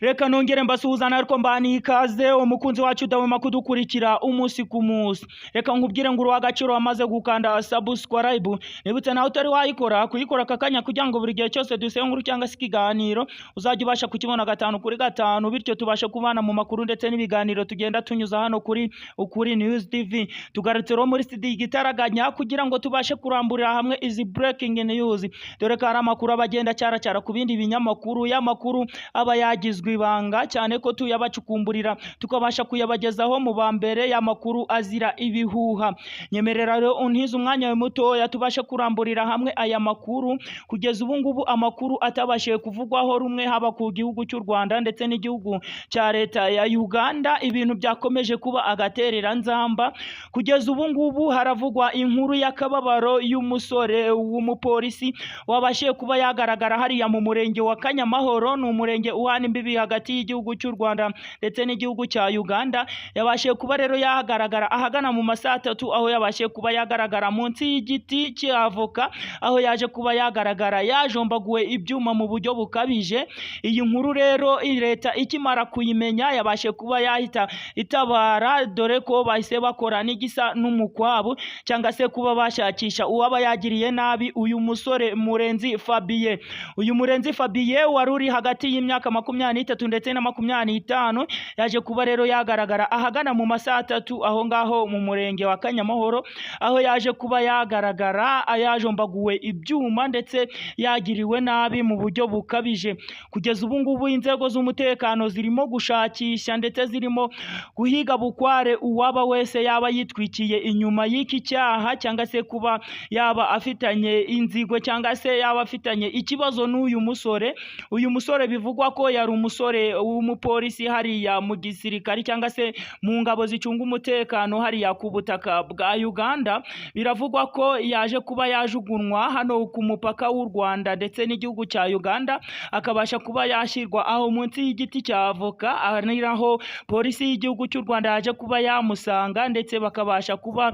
Reka nongere mbasuhuzana ariko mbani ikaze umukunzi wacu dawema kudukurikira umunsi ku munsi. Reka nkubwire ngo uruwagaciro wamaze gukanda subscribe. Nibutse nawe utari wayikora kuyikora kakanya kugira ngo buri gihe cyose dusenkuru cyangwa se ikiganiro uzajya ubasha kukibona gatanu kuri gatanu, bityo tubashe kubana mu makuru ndetse n'ibiganiro tugenda tunyuza hano kuri Ukuri News TV. Tugarutse ro muri studio igitaraganya kugira ngo tubashe kuramburira hamwe izi breaking news. Dore ko hari amakuru abagenda cyara ku bindi binyamakuru y'amakuru aba yagizwe ibanga cyane ko tuyabacukumburira tukabasha kuyabagezaho mu bambere y'amakuru azira ibihuha. Nyemerera rero untiza umwanya we muto yatubasha kuramburira hamwe aya makuru kugeza ubu ngubu amakuru atabashije kuvugwaho rumwe haba ku gihugu cy'u Rwanda ndetse n'igihugu cya leta ya Uganda. Ibintu byakomeje kuba agaterera nzamba. Kugeza ubu ngubu haravugwa inkuru y'akababaro y'umusore w'umupolisi wabashe kuba yagaragara hariya mu murenge wa Kanyamahoro, ni umurenge uhana imbibi hagati y'igihugu cy'u Rwanda ndetse n'igihugu cya Uganda. Yabashe kuba rero yahagaragara ahagana mu masaha 3 aho yabashe kuba yagaragara munsi y'igiti cy'avoka, aho yaje kuba yagaragara yajombaguwe ibyuma mu buryo bukabije. Iyi nkuru rero leta ikimara kuyimenya yabashe kuba yahita itabara, dore ko bahise bakora n'igisa n'umukwabu cyangwa se kuba bashakisha uwaba yagiriye nabi uyu musore Murenzi Fabien. Uyu Murenzi Fabien wari uri hagati y'imyaka 23 ndetse na 25 yaje kuba rero yagaragara ahagana mu masaha 3 aho ngaho mu murenge wa Kanyamahoro, aho yaje kuba yagaragara ayajombaguwe ibyuma ndetse yagiriwe nabi mu buryo bukabije. Kugeza ubu ngubu inzego z'umutekano zirimo gushakisha ndetse zirimo guhiga bukware uwaba wese yaba yitwikiye inyuma y'iki cyaha cyangwa se kuba yaba afitanye inzigo cyangwa se yaba afitanye ikibazo n'uyu musore. Uyu musore bivugwa ko yari umusore w'umupolisi hariya mu gisirikari cyangwa se mu ngabo zicunga umutekano hariya ku butaka bwa Uganda. Biravugwa ko yaje kuba yajugunwa hano ku mupaka w'u Rwanda ndetse n'igihugu cya Uganda, akabasha kuba yashirwa aho munsi y'igiti cya avoka, aho polisi y'igihugu cy'u Rwanda yaje kuba yamusanga ndetse bakabasha kuba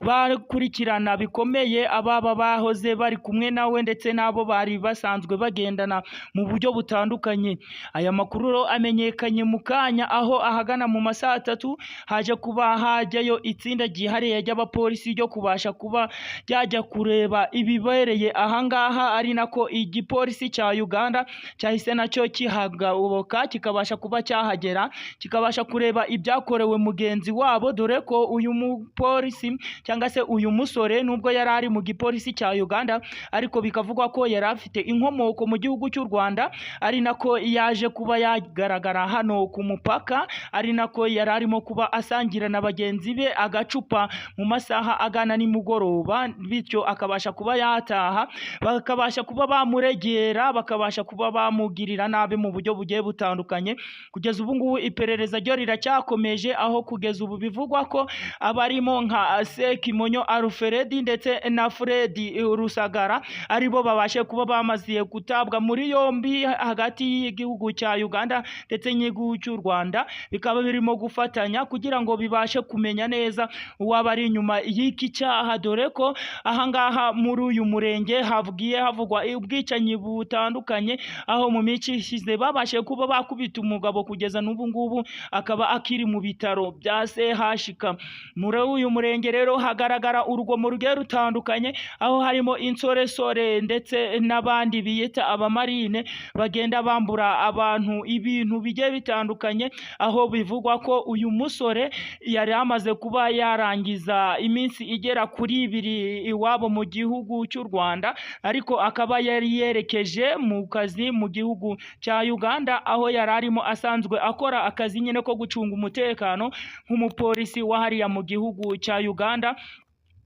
bakurikirana bikomeye ababa bahoze bari kumwe nawe ndetse nabo bari basanzwe bagendana mu buryo butandukanye. Aya makuru amenyekanye mu kanya aho ahagana mu masaha 3 haje kuba hajyayo itsinda gihariye ry'abapolisi ryo kubasha kuba yajya kureba ibibereye ahangaha, ari nako igipolisi cya Uganda cyahise nacyo kihagaboka kikabasha kuba cyahagera kikabasha kureba ibyakorewe mugenzi wabo, dore ko uyu mupolisi cyangwa se uyu musore nubwo yari ari mu gipolisi cya Uganda ariko bikavugwa ko yari afite inkomoko mu gihugu cy'u Rwanda, ari nako yaje kuba yagaragara hano ku mupaka, ari nako yari arimo kuba asangira na bagenzi be agacupa mu masaha agana nimugoroba, bityo akabasha kuba yataha bakabasha kuba bamuregera bakabasha kuba bamugirira nabi mu buryo bugiye butandukanye. Kugeza ubu ngubu iperereza ryo riracyakomeje, aho kugeza ubu bivugwa ko abarimo nka Sekimonyo Alfred ndetse na Fred Rusagara aribo babashe kuba bamaziye gutabwa muri yombi hagati y'igihugu cya Uganda ndetse n'igihugu cy'u Rwanda, bikaba birimo gufatanya kugira ngo bibashe kumenya neza uwaba ari inyuma y'iki cyaha, dore ko ahangaha muri uyu murenge havugwa ubwicanyi butandukanye, aho mu mici ishize babashe kuba bakubita umugabo kugeza n'ubu ngubu akaba akiri mu bitaro bya CHK. Muri uyu murenge rero hagaragara urugomo rugiye rutandukanye, aho harimo insoresore ndetse n'abandi biyita abamarine bagenda bambura abantu ibintu bigiye bitandukanye, aho bivugwa ko uyu musore yari amaze kuba yarangiza iminsi igera kuri 2 iwabo mu gihugu cy'u Rwanda, ariko akaba yari yerekeje mu kazi mu gihugu cya Uganda, aho yari arimo asanzwe akora akazi nyine ko gucunga umutekano nk'umupolisi wa hariya mu gihugu cya Uganda.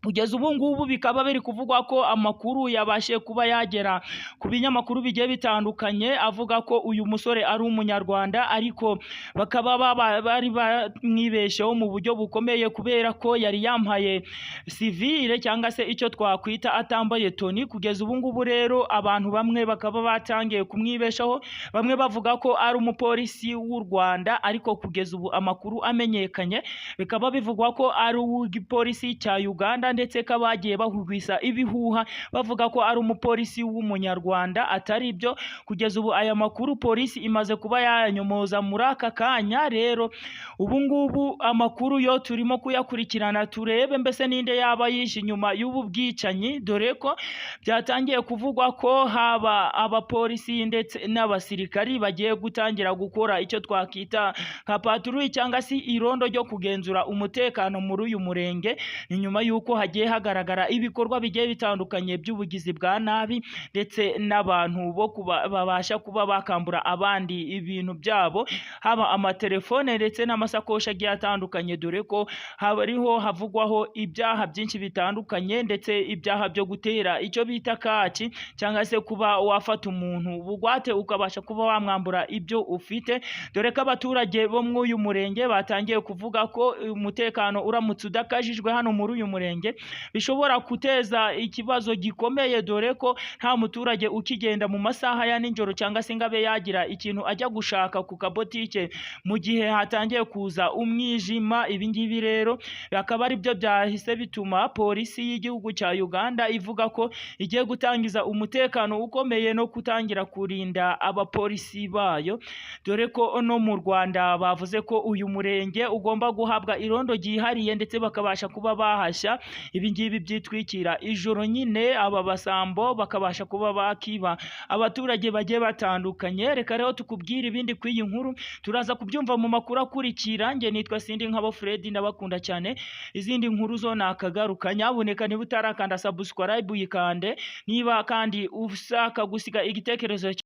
Kugeza ubu ngubu bikaba biri kuvugwa ko amakuru yabashe kuba yagera ku binyamakuru bigiye bitandukanye avuga ko uyu musore ari umunyarwanda, ariko bakaba bari bamwibesheho mu buryo bukomeye kubera ko yari yampaye civile cyangwa se icyo twakwita atambaye toni. Kugeza ubu ngubu rero abantu bamwe bakaba batangiye kumwibeshaho, bamwe bavuga ko ari umupolisi w'u Rwanda, ariko kugeza ubu amakuru amenyekanye bikaba bivugwa ko ari uw'igipolisi cya Uganda ndetse kabagiye bahugwisa ibihuha bavuga ko ari umupolisi w'umunyarwanda atari byo. Kugeza ubu aya makuru polisi imaze kuba yanyomoza muri aka kanya. Rero ubu ngubu amakuru yo turimo kuyakurikirana turebe mbese ninde yaba yishe inyuma y'ubu bwicanyi, dore ko byatangiye kuvugwa ko haba abapolisi ndetse n'abasirikari bagiye gutangira gukora icyo twakita nka patrouille cyangwa se irondo ryo kugenzura umutekano muri uyu murenge, inyuma y'uko hagiye hagaragara ibikorwa bigiye bitandukanye by'ubugizi bwa nabi ndetse n'abantu bo babasha kuba bakambura abandi ibintu byabo, haba amatelefone ndetse n'amasakoshi agiye atandukanye, dore ko hariho havugwaho ibyaha byinshi bitandukanye ndetse ibyaha byo gutera icyo bita kaki cyangwa se kuba wafata umuntu bugwate ukabasha kuba wamwambura ibyo ufite, dore ko abaturage bo muri uyu murenge batangiye kuvuga ko umutekano uramutse udakajijwe hano muri uyu murenge bishobora guteza ikibazo gikomeye, dore ko nta muturage ukigenda mu masaha ya nijoro cyangwa se ngabe yagira ikintu ajya gushaka ku kabotike mu gihe hatangiye kuza umwijima. Ibi ngibi rero akaba ari byo byahise bituma polisi y'igihugu cya Uganda ivuga ko igiye gutangiza umutekano ukomeye no gutangira kurinda abapolisi bayo, dore ko no mu Rwanda bavuze ko uyu murenge ugomba guhabwa irondo ryihariye ndetse bakabasha kuba bahashya ibi ngibi byitwikira ijoro nyine, aba basambo bakabasha kuba bakiba abaturage bagiye batandukanye. Reka rero tukubwire ibindi kw'iyi nkuru turaza kubyumva mu makuru akurikira. Nge nitwa Sindi nkabo Fred, ndabakunda cyane. Izindi nkuru zo nakagaruka, nyabuneka niba utarakanda subscribe uyikande, niba kandi usaka gusiga igitekerezo